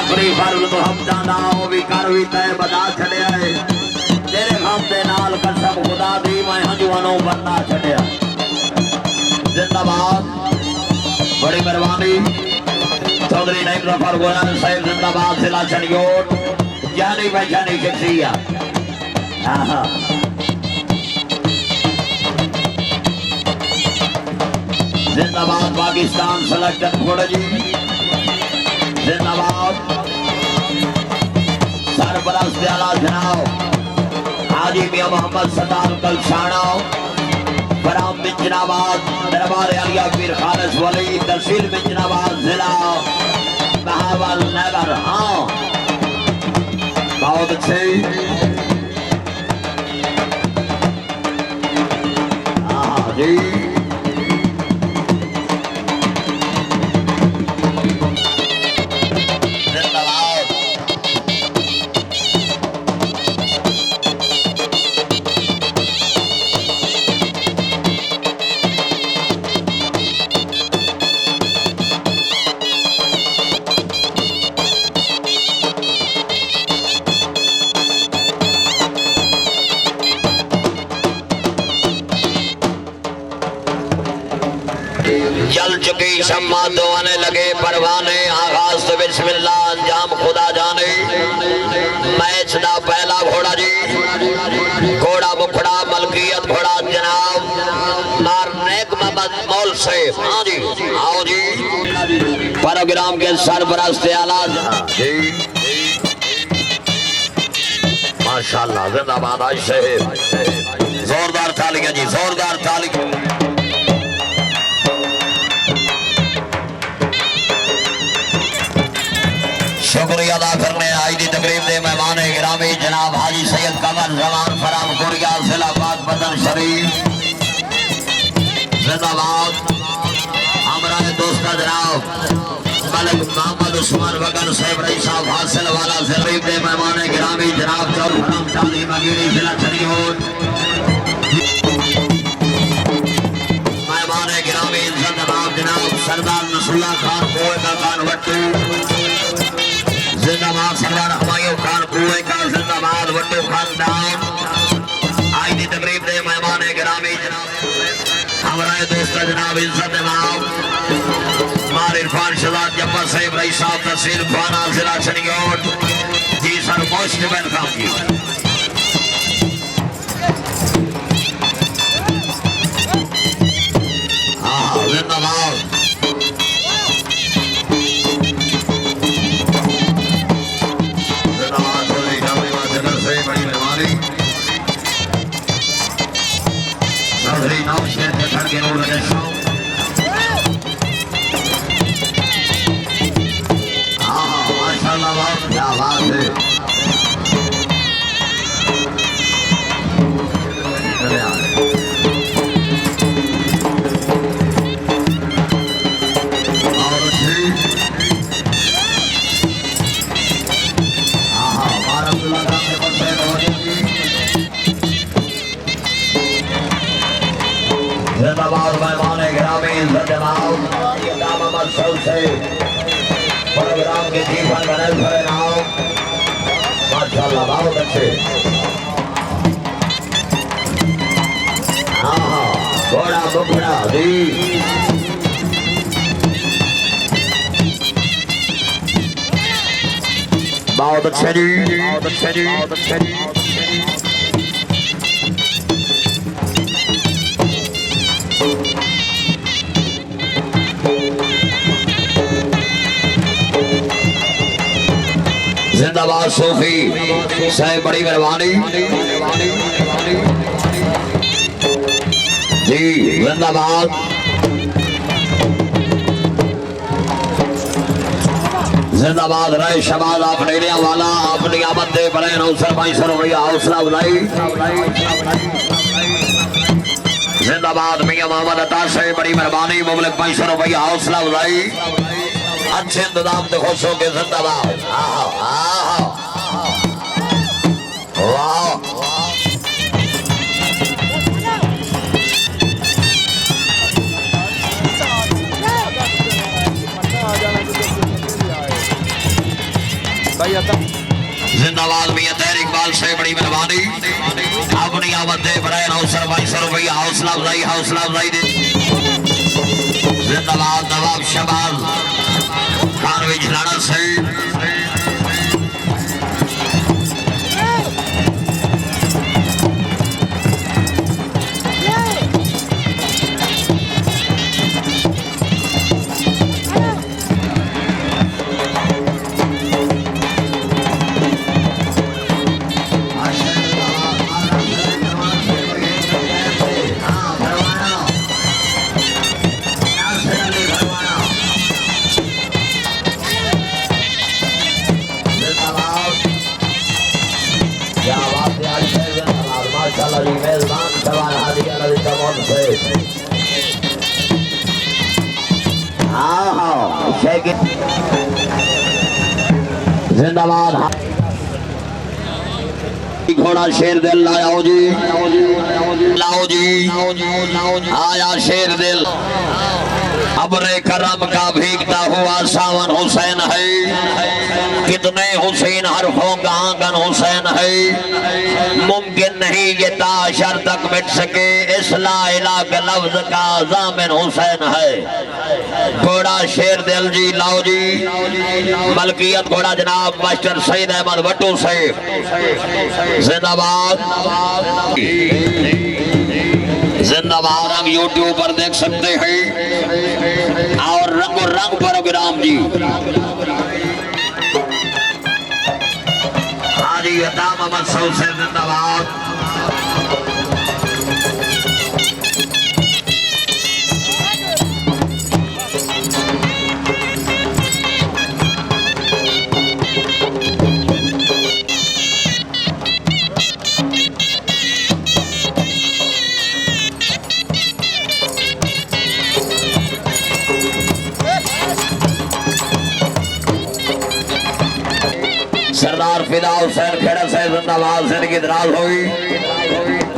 अपनी फर्ज तो हम जाना हो भी कर भी तय बता छड़े तेरे हम दे नाल कसम खुदा दी मैं हजवानों बनना छड़िया जिंदाबाद बड़ी मेहरबानी चौधरी नाइब जफर गोयल साहिब जिंदाबाद जिला चनियोट जानी पहचानी शख्सियत जिंदाबाद पाकिस्तान सिलेक्शन फोड़ जी जिंदाबाद सरपरस्त आला जनाब हाजी मियां मोहम्मद सदार कलशाना बराम जिंदाबाद दरबार आलिया पीर खालिस वली तहसील जिंदाबाद जिला बहावल नगर। हाँ बहुत अच्छे हाँ जी चल चुकी शम्मा तो आने लगे परवाने आगाज तो बिस्मिल्लाह अंजाम खुदा जाने। मैच दा पहला घोड़ा जी घोड़ा मुखड़ा मलकियत घोड़ा जनाब नारनेक मोहम्मद मौल से। हाँ जी आओ जी प्रोग्राम के सरपरस्त आला जी माशाल्लाह जिंदाबाद आज से जोरदार तालियां जी जोरदार तालियां। शुक्रिया अदा करने आई दी तकरीब दे मेहमान गिरामी जनाब हाजी सैयद कमर जमान फराम कुरिया जिलाबाद बदन शरीफ जिंदाबाद हमारा दोस्त जनाब मलिक मोहम्मद उस्मान वगन साहब रईस साहब हासिल वाला तकरीब दे मेहमान गिरामी जनाब चौर फराम ताली मगीरी जिला चनियोट मेहमान गिरामी जिंदाबाद जनाब सरदार नसरुल्लाह खान कोए का खान वट्टू जिंदाबाद सरदार हमायूं खान कुएं का जिंदाबाद वट्टू खानदान आई दी तकरीब दे मेहमान गिरामी जनाब हमारे दोस्त जनाब इज्जत इमाम मार इरफान शहजाद जब्बर साहिब रईस साहब तहसील खाना जिला चनियोट जी सर मोस्ट वेलकम की। हाँ जिंदाबाद माशाल्लाह बहुत क्या बात है। जिंदाबाद मेहमान गिरामी जनाब मोहम्मद से प्रोग्राम के जीवन बने भरे नाम माशाल्लाह बहुत अच्छे। हाँ हाँ घोड़ा मुखड़ा जी बहुत अच्छे जी बहुत अच्छे जी बहुत अच्छे जी। जिंदाबाद सूफी साहब बड़ी मेहरबानी जी जिंदाबाद जिंदाबाद रहे शबाद आप डेरिया वाला अपनी आमद दे बड़े नौसर भाई सर भैया हौसला बुलाई जिंदाबाद मियां मोहम्मद अता साहब बड़ी मेहरबानी मुमलिक भाई सर भैया हौसला बुलाई अच्छे इंतजाम तो खुश हो के जिंदाबाद। वाह जिंदाबाद मियां तैर इकबाल से बड़ी मेहरबानी अपनी आमद दे बड़े अवसर भाई सर भैया हौसला अफजाई दे जिंदाबाद नवाब शहबाज खानवी झलाना से जिंदाबाद घोड़ा शेर दिल लाओ जी आया शेर दिल अबरे करम का भीगता हुआ सावन हुसैन है कितने हुसैन हरफों का आंगन हुसैन है मुमकिन नहीं ये ताशर तक मिट सके इस ला इलाहा के लफ्ज का जामिन हुसैन है घोड़ा शेर दिल जी लाओ जी मलकियत घोड़ा जनाब मास्टर सईद अहमद भट्टू साहब जिंदाबाद जिंदाबाद। हम यूट्यूब पर देख सकते हैं और रंगो रंग प्रोग्राम जी हाजी अता मोहम्मद सऊद से जिंदाबाद। सरदार फिदा हुसैन खेड़ा से जिंदाबाद से की दराज हुई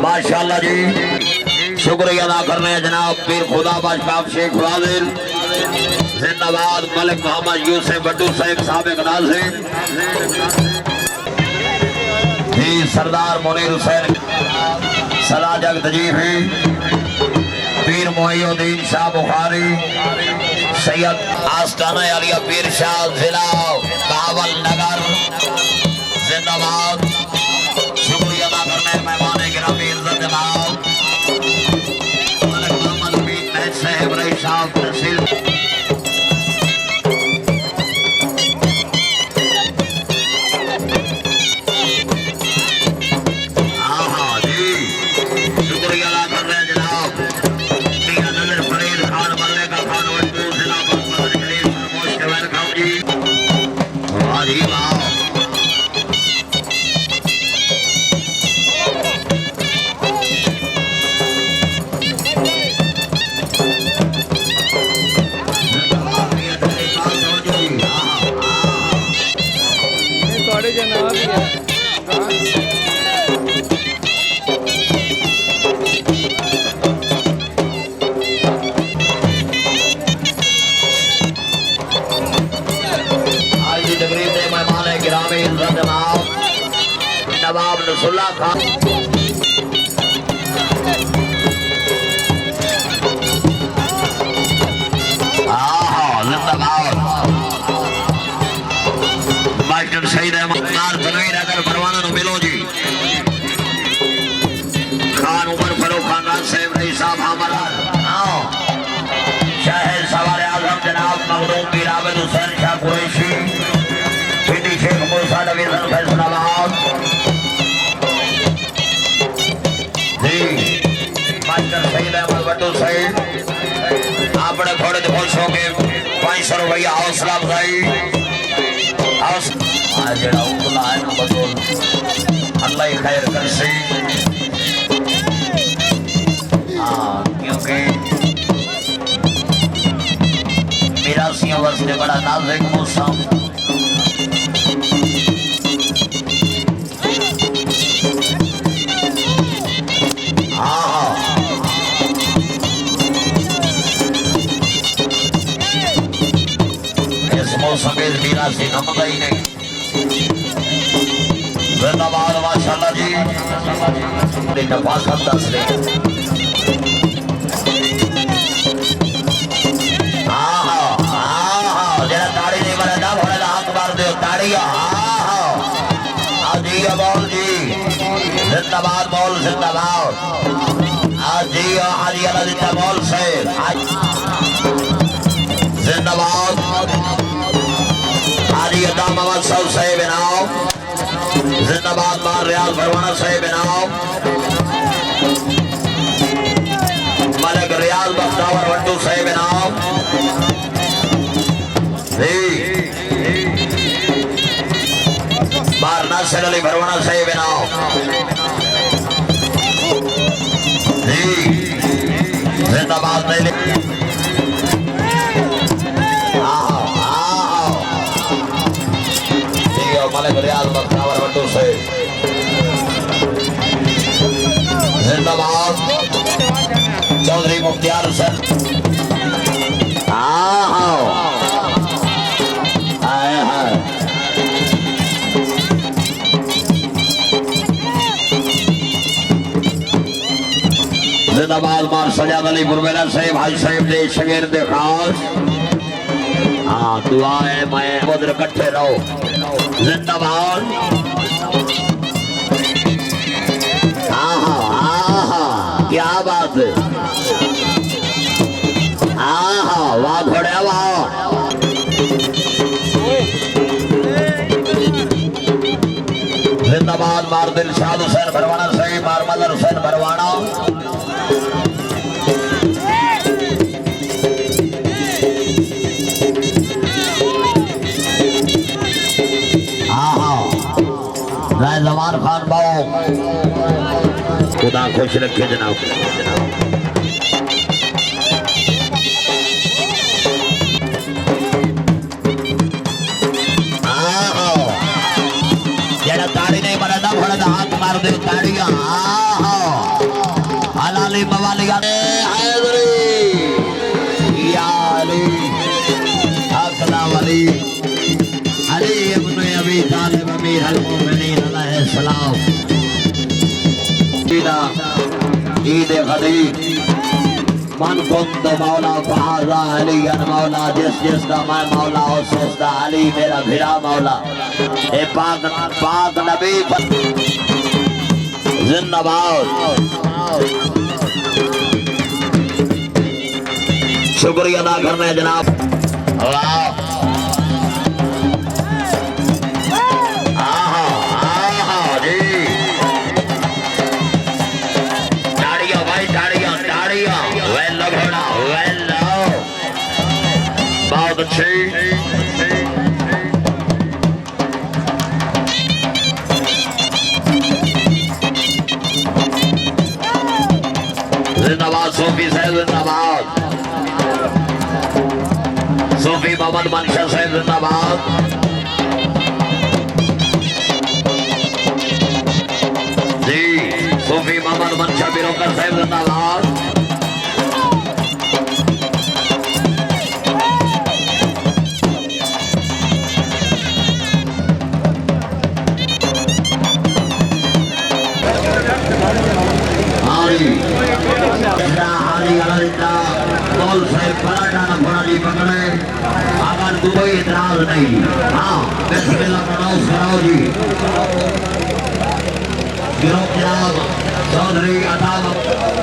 माशाल्लाह जी शुक्रिया अदा करने जनाब पीर खुदा बादशाह शेख वादिल जिंदाबाद मलिक मोहम्मद यूसुफ भट्टू साहब साबिक नाज़िम जी सरदार मुनीर हुसैन सलाजक तजीफी पीर मोहिउद्दीन शाह बुखारी सैयद आस्ताना अलिया पीर शाह जिला कावल नगर जिंदाबाद शुक्रिया अदा करने मेहमान गिरामी इज्जत जनाब मलिक मोहम्मद बीन महज साहब रईस साहब तहसील नवाब नसरुल्लाह खान मास्टर सईद अहमद तनवीर अगर परवाना नो मिलो जी खान उमर फरूक खान राज साहब रईस साहब हमारा शाहिद सवार आजम जनाब मखदूम पीर आबिद हुसैन शाह कुरैशी पीटी शेख मूसा डिवीजन फैसलाबाद मास्टर सईद अहमद भट्टू साहब आपने थोड़े दिन के 500 रुपया हौसला अफजाई जड़ा है ना बदौल अल्लाह ही खैर कर से क्योंकि मिरासियों वास्ते बड़ा नाजुक मौसम मौसम मीरा से नमक ही नहीं जिंदाबाद माशाल्लाह जी नफासत दस ने जरा ताड़ी नहीं बना ना भोले हाथ मार दो ताड़ी जी बोल जी जिंदाबाद बोल जिंदाबाद जी हाजी अला जिंदाबाद से जिंदाबाद हाजी अदा मोहम्मद साहब से बनाओ जिंदाबाद मार रियाज भरवाना से बनाओ मलिक रियाज बख्तावर वट्टू से बनाओ बार नासिर अली भरवाना से बनाओ जिंदाबाद नहीं मलिक रियाज बख्तावर वट्टू से जिंदाबाद चौधरी मुख्तियार हुसैन जिंदाबाद मार सजाद अली बुरबेला साहब भाई साहब दे शगीर दे खास दुआ है मैं मुद्र इकट्ठे रहो जिंदाबाद क्या बात है वाह घोड़े वाह जिंदाबाद मार दिलशाद हुसैन भरवाना सही मार मदर हुसैन भरवाना जमान खान बाबू खुदा खुश रखे जनाब जरा ताड़ी नहीं बना ना भोला हाथ मार दे ताड़ियां हलाली मवाली हैदरी या अली हकला वली अली इब्न अबी तालिब अमीर अल मोमिनीन अलैहिस्सलाम ईद गदी मन कुंद मौला फहाजा अली मौला जिस का मैं मौला और सोचता अली मेरा भिड़ा मौला ए पाक पाक नबी जिंदाबाद शुक्रिया अदा करना है जनाब वाह जिंदाबाद सूफी साहब जिंदाबाद सूफी मोहम्मद मनशा साहब जिंदाबाद जी सूफी मोहम्मद मनशा बिरोकर साहब जिंदाबाद कोई इतराज नहीं बिस्मिल्लाह कराओ जी गिरोह चौधरी अदालत